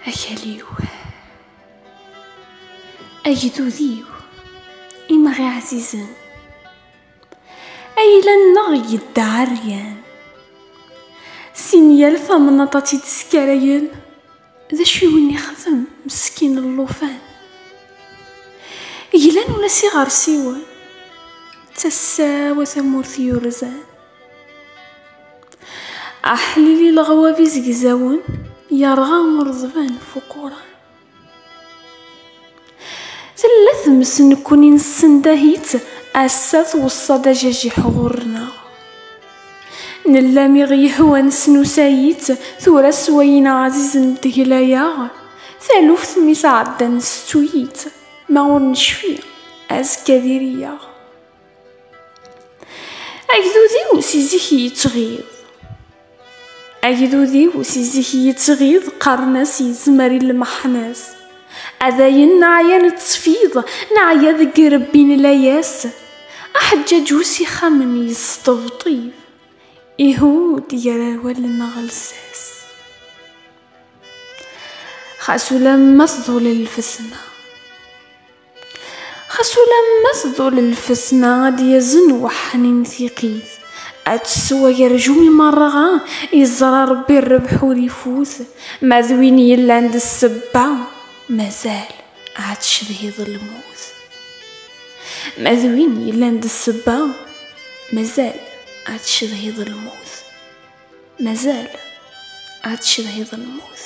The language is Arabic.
أكاليو أجدوديو إمغي عزيزا أيلا نغي الدعريان سينيال ثمنطاتي تسكاريان ذا شي وين يخدم مسكين اللوفان يلان ولا صغار سيوان تساوى ثمورث يورزان أحليلي الغوابي زقزاون يرغى مرضبان فقورا ثلاث مسن كوني نسندهيت أساث وصدا جاجي حغورنا نلامي غيهوى نسنو سايت ثورا سوينا عزيز ندقلايا ثالوف ثميس عدا نستويت ما ونشفي أزكا ديريا أجدودي وسيزيكي يتغيظ أجدودي وسيزيكي يتغيظ قرناس يزمري المحناس أذاين نعيا نتصفيض نعيا ذق ربين لاياس أحجاج وسي خمن يستبطيف يهود يرى ولنا غلساس خاسو لما تظل الفسنة خاسو لما تظل الفسنة غادي يزن وحنين ثقيل أتسوى يرجومي مرة يزرى ربي الربح ويفوت ما ذوين يلا عند السبعة مازال عاد شذهيض الموت ما ذوين يلا عند السبعة مازال عاد شذهيض الموت مازال عاد شذهيض الموت